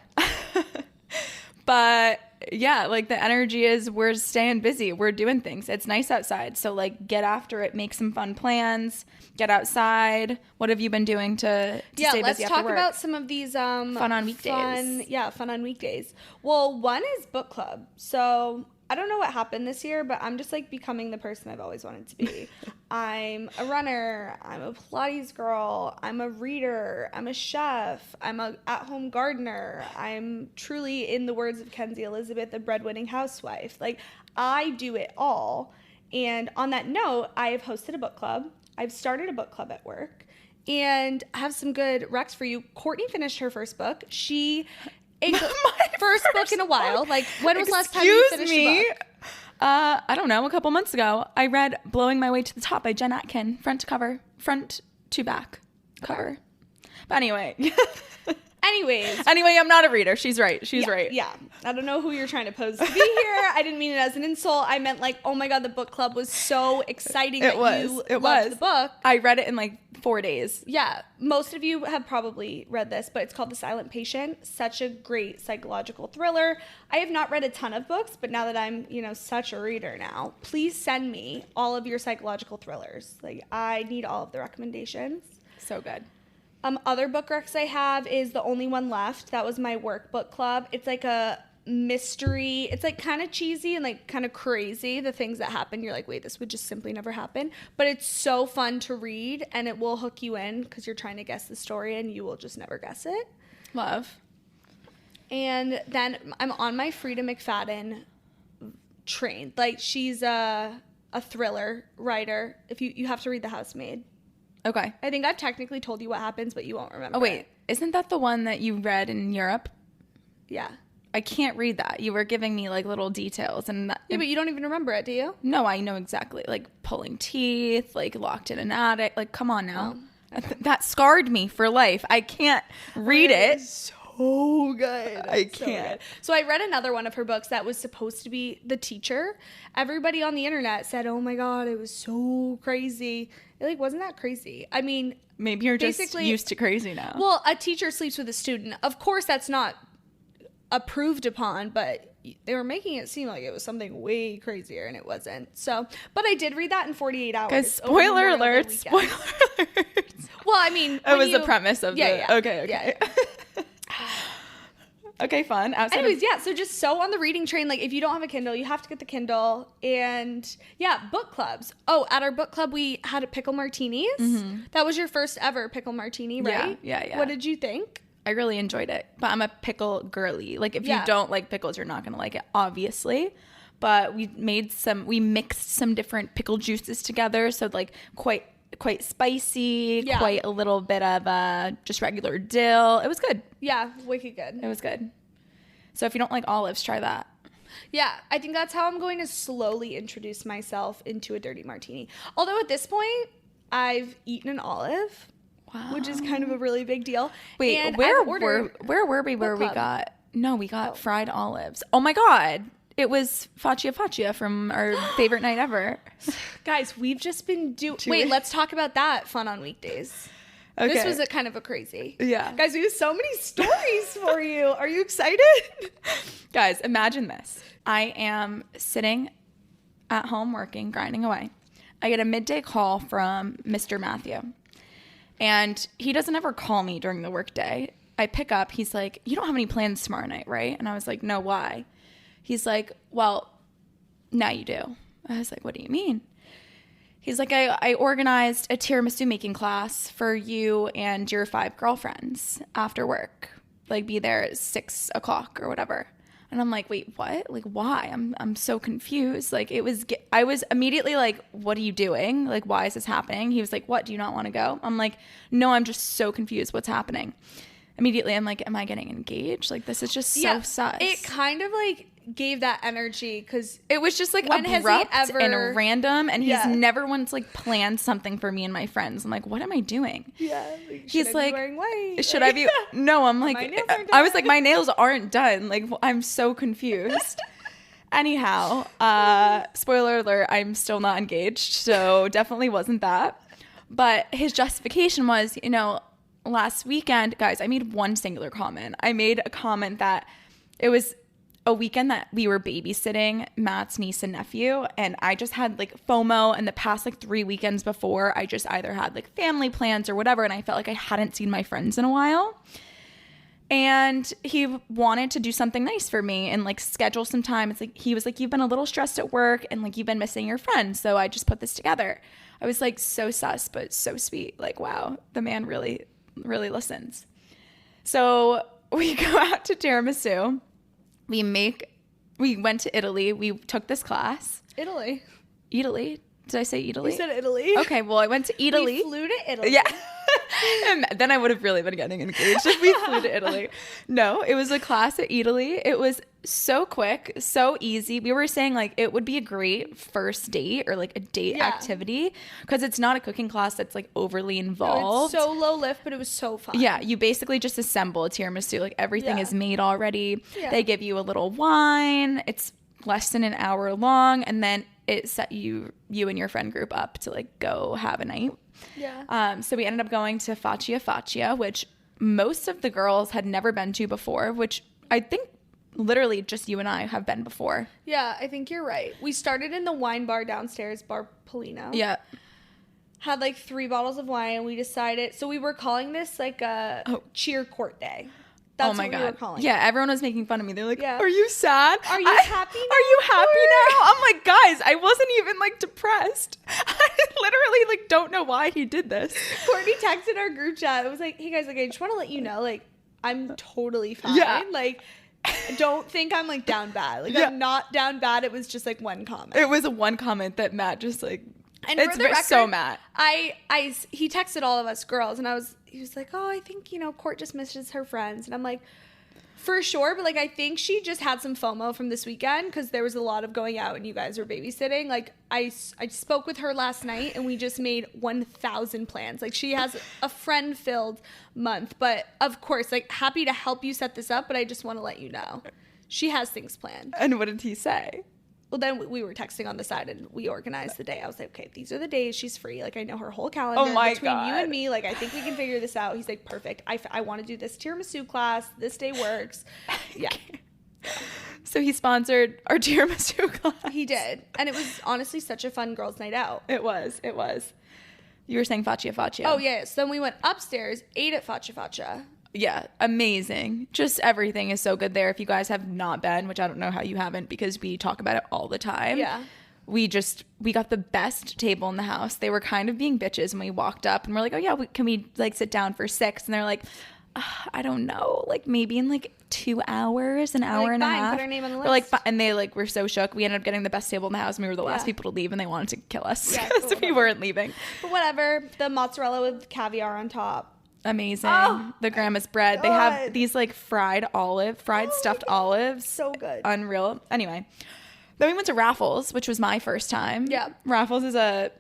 But yeah, the energy is we're staying busy. We're doing things. It's nice outside. So get after it. Make some fun plans. Get outside. What have you been doing to stay busy after work? Let's talk about some of these fun on weekdays. Fun on weekdays. Well, one is book club. So I don't know what happened this year, but I'm just becoming the person I've always wanted to be. I'm a runner. I'm a Pilates girl. I'm a reader. I'm a chef. I'm a at-home gardener. I'm truly, in the words of Kenzie Elizabeth, a breadwinning housewife. I do it all. And on that note, I have hosted a book club. I've started a book club at work. And I have some good recs for you. Courtney finished her first book. First book in a while. When was the last time you finished a book? I don't know, a couple months ago. I read Blowing My Way to the Top by Jen Atkin. Front to back cover. But anyway. Anyway, I'm not a reader. She's right. She's right. Yeah. I don't know who you're trying to pose to be here. I didn't mean it as an insult. I meant oh my God, the book club was so exciting. It was the book. I read it in 4 days. Yeah. Most of you have probably read this, but it's called The Silent Patient. Such a great psychological thriller. I have not read a ton of books, but now that I'm, such a reader now, please send me all of your psychological thrillers. I need all of the recommendations. So good. Other book recs I have is The Only One Left. That was my work book club. It's a mystery. It's kind of cheesy and kind of crazy. The things that happen, you're wait, this would just simply never happen. But it's so fun to read, and it will hook you in because you're trying to guess the story, and you will just never guess it. Love. And then I'm on my Frida McFadden train. She's a thriller writer. If you have to read The Housemaid. Okay. I think I've technically told you what happens, but you won't remember. Oh, wait. Isn't that the one that you read in Europe? Yeah. I can't read that. You were giving me little details. Yeah, but you don't even remember it, do you? No, I know exactly. Pulling teeth, locked in an attic. Come on now. Oh, okay. That scarred me for life. I can't read it. So good. I can't. So I read another one of her books that was supposed to be The Teacher. Everybody on the internet said, oh my God, it was so crazy. It wasn't that crazy. I mean, maybe you're just used to crazy now. Well, a teacher sleeps with a student. Of course, that's not approved upon, but they were making it seem like it was something way crazier, and it wasn't. So, but I did read that in 48 hours. Because spoiler alerts. Well, I mean, it was the premise of yeah. Okay. Yeah. Okay, fun. Anyways, so just so on the reading train, if you don't have a Kindle, you have to get the Kindle. And yeah, book clubs. Oh, at our book club, we had a pickle martinis. Mm-hmm. That was your first ever pickle martini, right? Yeah. What did you think? I really enjoyed it, but I'm a pickle girly. If you don't like pickles, you're not going to like it, obviously. But we mixed some different pickle juices together. So quite spicy, quite a little bit of just regular dill. It was good. Yeah, wicked good. It was good. So if you don't like olives, try that. Yeah, I think that's how I'm going to slowly introduce myself into a dirty martini. Although at this point, I've eaten an olive, which is kind of a really big deal. Wait, and where were we where we got? No, we got fried olives. Oh my God. It was Faccia from our favorite night ever. Guys, we've just been Wait, let's talk about that fun on weekdays. Okay. This was a kind of a crazy. Yeah. Guys, we have so many stories for you. Are you excited? Guys, imagine this. I am sitting at home working, grinding away. I get a midday call from Mr. Matthew. And he doesn't ever call me during the workday. I pick up. He's like, you don't have any plans tomorrow night, right? And I was like, no, why? He's like, well, now you do. I was like, what do you mean? He's like, I organized a tiramisu making class for you and your 5 girlfriends after work. Like, be there at 6 o'clock or whatever. And I'm like, wait, what? Like, why? I'm so confused. Like, I was immediately like, what are you doing? Like, why is this happening? He was like, what? Do you not want to go? I'm like, no, I'm just so confused. What's happening? Immediately, I'm like, am I getting engaged? Like, this is just so sus. It kind of like gave that energy because it was just like when abrupt has he ever, and random, and Yeah. he's never once like planned something for me and my friends. I'm like, what am I doing? yeah, He's like, wearing white? should I be? No, I'm like, My nails aren't I was done. like, my nails aren't done. Like, I'm so confused. Anyhow, spoiler alert, I'm still not engaged, so definitely wasn't that. But his justification was, last weekend, guys, I made one singular comment. I made a comment that it was a weekend that we were babysitting Matt's niece and nephew, and I just had like FOMO, and the past like 3 weekends before, I just either had like family plans or whatever, and I felt like I hadn't seen my friends in a while. And he wanted to do something nice for me and like schedule some time. It's like, he was like, you've been a little stressed at work and like you've been missing your friends, so I just put this together. I was like, so sus, but so sweet. Like, wow, the man really listens. So we go out to tiramisu. We went to Italy. We took this class. Italy. Italy. Did I say Italy? You said Italy. Okay, well, I went to Italy. We flew to Italy. Yeah. And then I would have really been getting engaged if we flew to Italy. No, it was a class at Italy. It was so quick, so easy. We were saying like it would be a great first date or like a date activity because it's not a cooking class that's like overly involved. It's so low lift, but it was so fun. Yeah, you basically just assemble a tiramisu. Like everything is made already. Yeah. They give you a little wine. It's less than an hour long, and then it set you and your friend group up to like go have a night. Yeah. So we ended up going to Faccia, which most of the girls had never been to before, which I think literally just you and I have been before. Yeah, I think you're right. We started in the wine bar downstairs, Bar Polino. Yeah. Had like 3 bottles of wine, and we decided. So we were calling this like a cheer court day. That's oh my what God. we were calling Yeah, it. everyone was making fun of me. They're like, Yeah. are you sad? Are you happy now? Are you happy now? I'm like, guys, I wasn't even like depressed. I literally like don't know why he did this. Courtney texted our group chat. It was like, hey guys, like I just want to let you know, like I'm totally fine. Yeah. Like don't think I'm like down bad. Like I'm not down bad. It was just like one comment. It was a one comment that Matt just like, And it's for the record, so Matt. He texted all of us girls, and he was like, oh, I think, Court just misses her friends. And I'm like, for sure, but like I think she just had some FOMO from this weekend because there was a lot of going out and you guys were babysitting. Like I spoke with her last night and we just made 1,000 plans. Like she has a friend-filled month, but of course, like happy to help you set this up, but I just want to let you know she has things planned. And what did he say? Well, then we were texting on the side and we organized the day. I was like, okay, these are the days she's free. Like, I know her whole calendar. Oh my Between God. you and me, like, I think we can figure this out. He's like, perfect. I want to do this tiramisu class. This day works. Yeah. So he sponsored our tiramisu class. He did. And it was honestly such a fun girls' night out. It was. You were saying Faccia. Oh, yeah. So then we went upstairs, ate at Faccia. Yeah, amazing. Just everything is so good there. If you guys have not been, which I don't know how you haven't because we talk about it all the time. Yeah. We got the best table in the house. They were kind of being bitches when we walked up and we're like, oh yeah, can we like sit down for 6? And they're like, I don't know, like maybe in like 2 hours, an hour and a fine, half. put our name on the We're like, list. and they like were so shook. We ended up getting the best table in the house and we were the last Yeah. people to leave and they wanted to kill us Yeah, because cool, we weren't leaving. But whatever. The mozzarella with caviar on top. Amazing. Oh, the grandma's bread. They God. have these like fried stuffed olives. So good. Unreal. Anyway, then we went to Raffles, which was my first time. Yeah. Raffles is a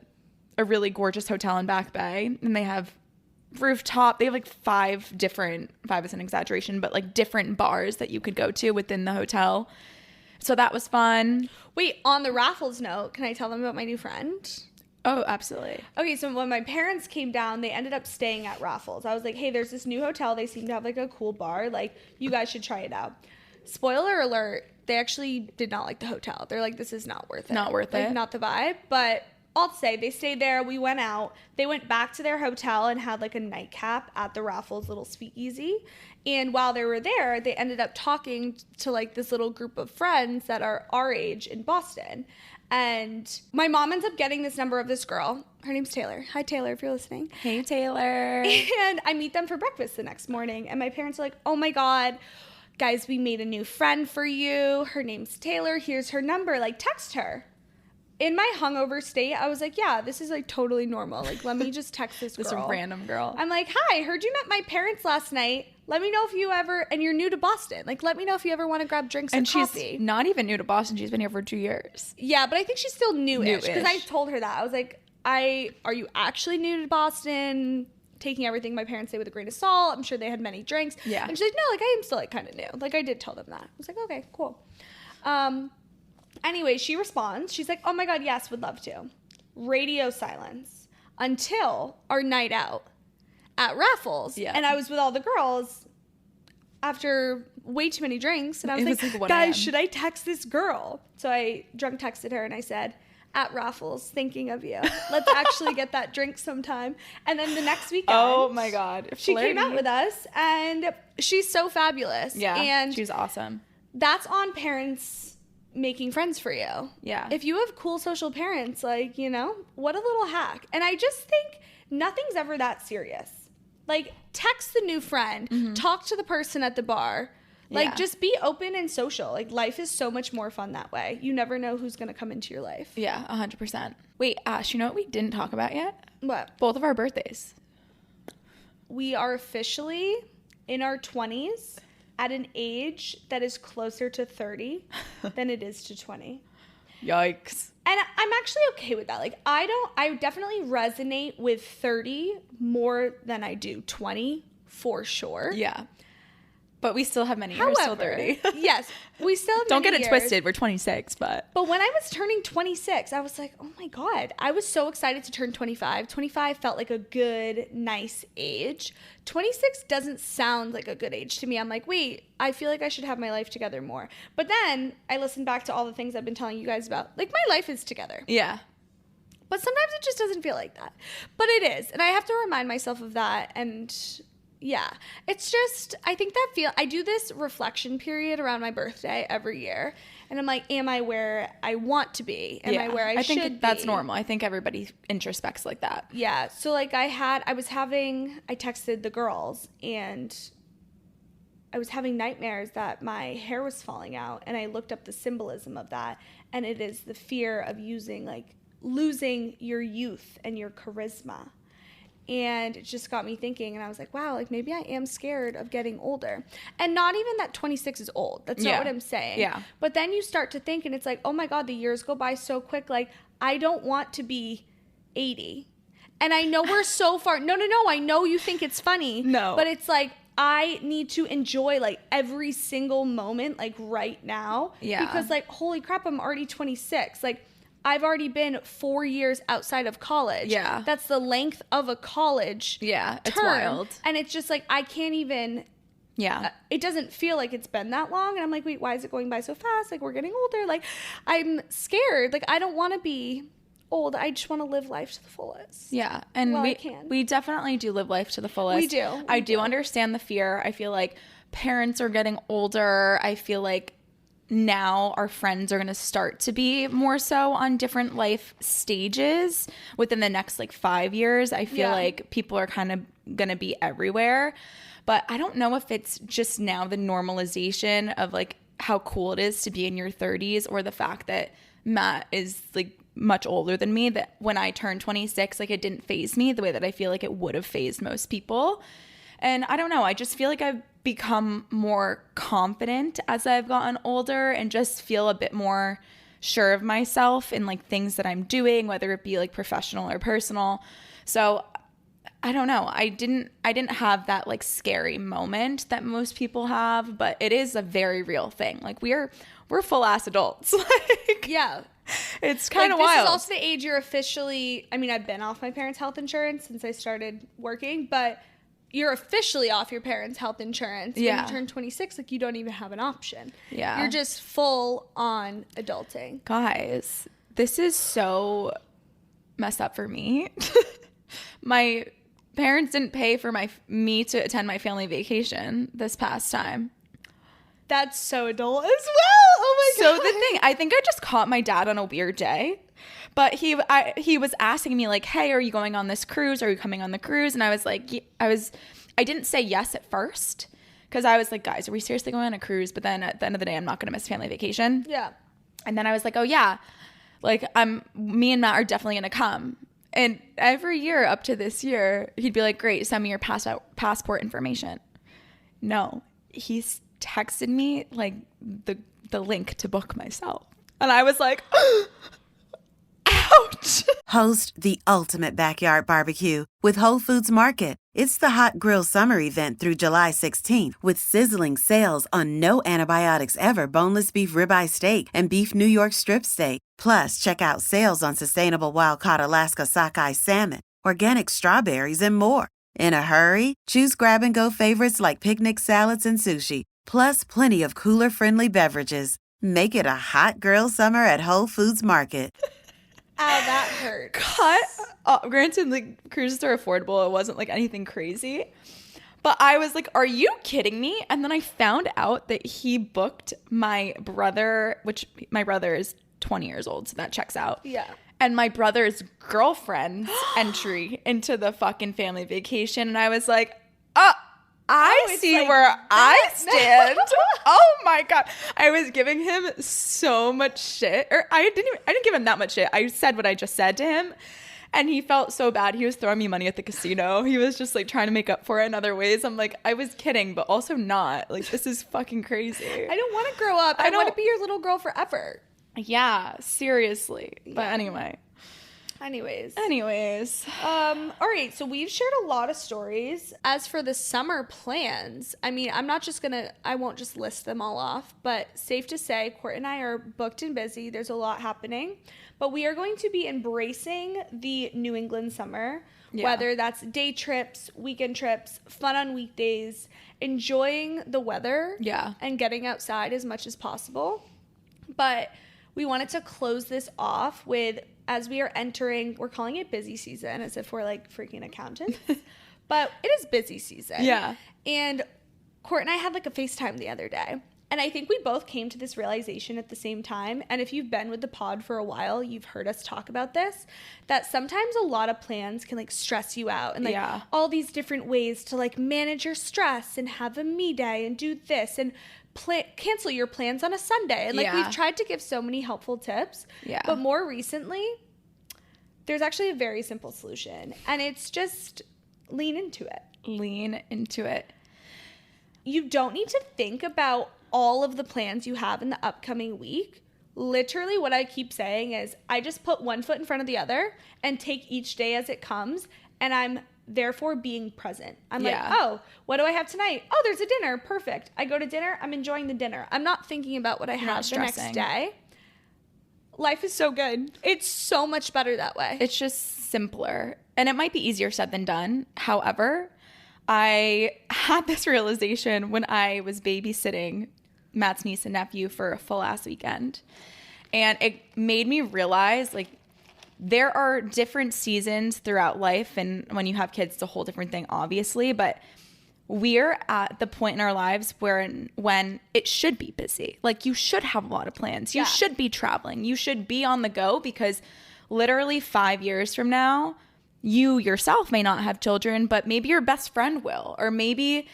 really gorgeous hotel in Back Bay, and they have rooftop. They have like 5 is an exaggeration, but like different bars that you could go to within the hotel. So that was fun. Wait, on the Raffles note, can I tell them about my new friend? Oh, absolutely. Okay, so when my parents came down, they ended up staying at Raffles. I was like, hey, there's this new hotel. They seem to have like a cool bar. Like, you guys should try it out. Spoiler alert, they actually did not like the hotel. They're like, this is not worth it. Not worth like, it. Not the vibe. But I'll say they stayed there. We went out. They went back to their hotel and had like a nightcap at the Raffles little speakeasy. And while they were there, they ended up talking to like this little group of friends that are our age in Boston. And my mom ends up getting this number of this girl. Her name's Taylor. Hi, Taylor, if you're listening. Hey, Taylor. And I meet them for breakfast the next morning. And my parents are like, oh my God, guys, we made a new friend for you. Her name's Taylor. Here's her number. Like, text her. In my hungover state, I was like, yeah, this is like totally normal. Like, let me just text this girl. This random girl. I'm like, hi, heard you met my parents last night. Let me know if you ever, and you're new to Boston. Like, let me know if you ever want to grab drinks or coffee. She's not even new to Boston. She's been here for 2 years. Yeah, but I think she's still newish. Because I Newish. told her that. I was like, are you actually new to Boston? Taking everything my parents say with a grain of salt. I'm sure they had many drinks. Yeah. And she's like, no, like, I am still like kind of new. Like, I did tell them that. I was like, okay, cool. Anyway, she responds. She's like, oh my God, yes, would love to. Radio silence until our night out at Raffles. Yeah. And I was with all the girls after way too many drinks. And I was It was like, like 1 guys, a.m. should I text this girl? So I drunk texted her and I said, at Raffles, thinking of you. Let's actually get that drink sometime. And then the next weekend. Oh my God. She came out with us and she's so fabulous. Yeah. And she's awesome. that's on parents making friends for you. Yeah. If you have cool social parents, like, you know, what a little hack. And I just think nothing's ever that serious. Like, text the new friend, talk to the person at the bar. Like, Yeah. just be open and social. Like, life is so much more fun that way. You never know who's going to come into your life. Yeah, 100%. Wait, Ash, you know what we didn't talk about yet? What? Both of our birthdays. We are officially in our 20s at an age that is closer to 30 than it is to 20. Yikes. And I'm actually okay with that. Like, I definitely resonate with 30 more than I do 20 for sure. Yeah. But we still have many years till 30. Yes, we still have Don't get many it years. twisted. We're 26, but But when I was turning 26, I was like, oh my God. I was so excited to turn 25. 25 felt like a good, nice age. 26 doesn't sound like a good age to me. I'm like, wait, I feel like I should have my life together more. But then I listened back to all the things I've been telling you guys about. Like, my life is together. yeah. But sometimes it just doesn't feel like that. But it is. And I have to remind myself of that. And yeah, it's just, I think that I do this reflection period around my birthday every year. And I'm like, am I where I want to be? Am I where I should be? think that's normal. I think everybody introspects like that. Yeah. So like I texted the girls and I was having nightmares that my hair was falling out. And I looked up the symbolism of that. And it is the fear of losing your youth and your charisma. And it just got me thinking, and I was like, wow, like maybe I am scared of getting older. And not even that 26 is old. That's not what I'm saying. Yeah. But then you start to think, and it's like, oh my God, the years go by so quick. Like, I don't want to be 80. And I know we're so far. No. I know you think it's funny. No. But it's like, I need to enjoy like every single moment, like right now. Yeah. Because like, holy crap, I'm already 26. Like, I've already been 4 years outside of college. Yeah. That's the length of a college Yeah, it's term. wild. And it's just like, I can't even, Yeah. it doesn't feel like it's been that long. And I'm like, wait, why is it going by so fast? Like, we're getting older. Like, I'm scared. Like, I don't want to be old. I just want to live life to the fullest. Yeah, and Well, I can. we definitely do live life to the fullest. We do. I do understand the fear. I feel like parents are getting older. I feel like now our friends are going to start to be more so on different life stages within the next like 5 years. I feel like people are kind of going to be everywhere. But I don't know if it's just now the normalization of like how cool it is to be in your 30s or the fact that Matt is like much older than me, that when I turned 26, like it didn't faze me the way that I feel like it would have fazed most people. And I don't know, I just feel like I've become more confident as I've gotten older and just feel a bit more sure of myself in like things that I'm doing, whether it be like professional or personal. So I don't know. I didn't have that like scary moment that most people have, but it is a very real thing. Like we're full ass adults. Like, Yeah. It's kind of This wild. is also the age you're officially, I mean, I've been off my parents' health insurance since I started working, but you're officially off your parents' health insurance. Yeah. When you turn 26, like, you don't even have an option. Yeah. You're just full on adulting. Guys, this is so messed up for me. My parents didn't pay for me to attend my family vacation this past time. That's so adult as well. Oh my God. So the thing, I think I just caught my dad on a weird day. But he was asking me, like, hey, are you going on this cruise? Are you coming on the cruise? And I was like, I didn't say yes at first because I was like, guys, are we seriously going on a cruise? But then at the end of the day, I'm not going to miss family vacation. Yeah. And then I was like, oh yeah, like me and Matt are definitely going to come. And every year up to this year, he'd be like, great, send me your passport information. No, he's texted me like the link to book myself. And I was like, ouch. Host the ultimate backyard barbecue with Whole Foods Market. It's the hot grill summer event through July 16th with sizzling sales on no antibiotics ever boneless beef ribeye steak and beef New York strip steak. Plus, check out sales on sustainable wild-caught Alaska sockeye salmon, organic strawberries, and more. In a hurry? Choose grab-and-go favorites like picnic salads and sushi, plus plenty of cooler-friendly beverages. Make it a hot grill summer at Whole Foods Market. Ow, that hurt. Granted, like, cruises are affordable. It wasn't like anything crazy. But I was like, are you kidding me? And then I found out that he booked my brother, which my brother is 20 years old, so that checks out. Yeah. And my brother's girlfriend's entry into the fucking family vacation. And I was like, I see like where I stand. Oh my God. I was giving him so much shit. Or I didn't give him that much shit. I said what I just said to him. And he felt so bad. He was throwing me money at the casino. He was just like trying to make up for it in other ways. I'm like, I was kidding, but also not. Like, this is fucking crazy. I don't want to grow up. I want to be your little girl forever. Yeah, seriously. But anyway. Anyways. All right, so we've shared a lot of stories. As for the summer plans, I mean, I won't just list them all off, but safe to say, Court and I are booked and busy. There's a lot happening, but we are going to be embracing the New England summer, whether that's day trips, weekend trips, fun on weekdays, enjoying the weather, and getting outside as much as possible. But we wanted to close this off with, as we are entering, we're calling it busy season as if we're like freaking accountants, but it is busy season. Yeah. And Court and I had like a FaceTime the other day. And I think we both came to this realization at the same time. And if you've been with the pod for a while, you've heard us talk about this, that sometimes a lot of plans can like stress you out and like all these different ways to like manage your stress and have a me day and do this and cancel your plans on a Sunday. And like we've tried to give so many helpful tips. Yeah. But more recently, there's actually a very simple solution. And it's just lean into it. Lean into it. You don't need to think about all of the plans you have in the upcoming week. Literally what I keep saying is I just put one foot in front of the other and take each day as it comes. And I'm therefore being present. I'm like, oh, what do I have tonight? Oh, there's a dinner. Perfect. I go to dinner. I'm enjoying the dinner. I'm not thinking about what I have the next day. Life is so good. It's so much better that way. It's just simpler. And it might be easier said than done. However, I had this realization when I was babysitting Matt's niece and nephew for a full ass weekend. And it made me realize, like, there are different seasons throughout life, and when you have kids, it's a whole different thing, obviously, but we're at the point in our lives when it should be busy. Like, you should have a lot of plans. You should be traveling. You should be on the go, because literally 5 years from now, you yourself may not have children, but maybe your best friend will. Or maybe,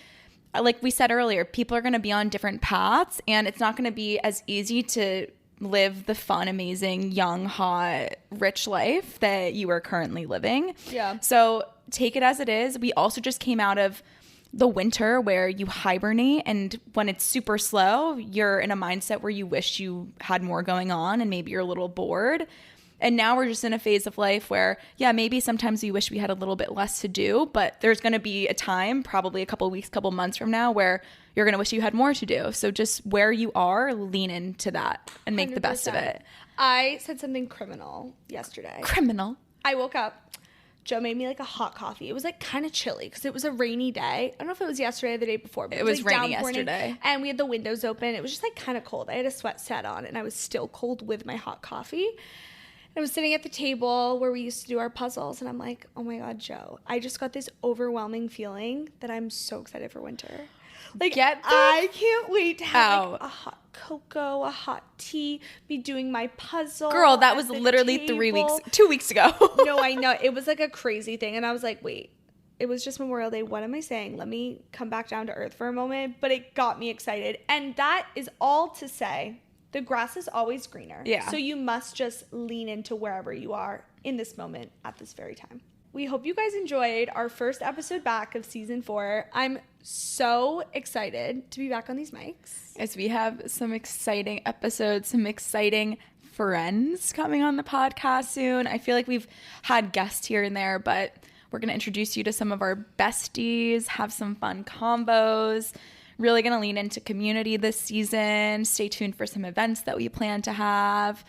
like we said earlier, people are going to be on different paths, and it's not going to be as easy to live the fun, amazing, young, hot, rich life that you are currently living. Yeah. So take it as it is. We also just came out of the winter where you hibernate, and when it's super slow, you're in a mindset where you wish you had more going on and maybe you're a little bored. And now we're just in a phase of life where, yeah, maybe sometimes we wish we had a little bit less to do, but there's going to be a time, probably a couple weeks, couple months from now, where you're going to wish you had more to do. So just where you are, lean into that and make the best of it. I said something criminal yesterday. Criminal. I woke up. Joe made me like a hot coffee. It was like kind of chilly because it was a rainy day. I don't know if it was yesterday or the day before, but It was like rainy downpouring, yesterday. And we had the windows open. It was just like kind of cold. I had a sweat set on and I was still cold with my hot coffee. I was sitting at the table where we used to do our puzzles and I'm like, oh my God, Joe, I just got this overwhelming feeling that I'm so excited for winter. Like, I can't wait to have like a hot cocoa, a hot tea, be doing my puzzle. Girl, that was literally 2 weeks ago. No, I know. It was like a crazy thing. And I was like, wait, it was just Memorial Day. What am I saying? Let me come back down to earth for a moment. But it got me excited. And that is all to say, the grass is always greener. Yeah. So you must just lean into wherever you are in this moment at this very time. We hope you guys enjoyed our first episode back of season 4. I'm so excited to be back on these mics. As we have some exciting episodes, some exciting friends coming on the podcast soon. I feel like we've had guests here and there, but we're going to introduce you to some of our besties, have some fun combos. Really going to lean into community this season. Stay tuned for some events that we plan to have.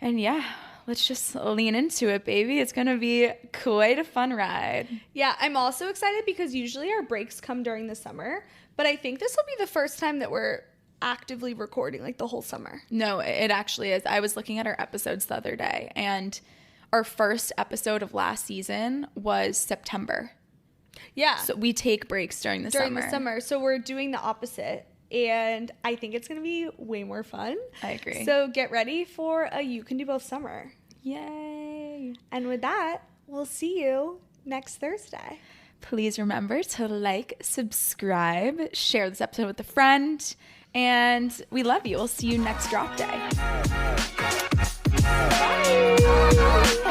And yeah, let's just lean into it, baby. It's going to be quite a fun ride. Yeah, I'm also excited because usually our breaks come during the summer, but I think this will be the first time that we're actively recording like the whole summer. No, it actually is. I was looking at our episodes the other day, and our first episode of last season was September. Yeah. So we take breaks during the summer. So we're doing the opposite. And I think it's going to be way more fun. I agree. So get ready for a You Can Do Both summer. Yay. And with that, we'll see you next Thursday. Please remember to like, subscribe, share this episode with a friend, and we love you. We'll see you next drop day. Bye.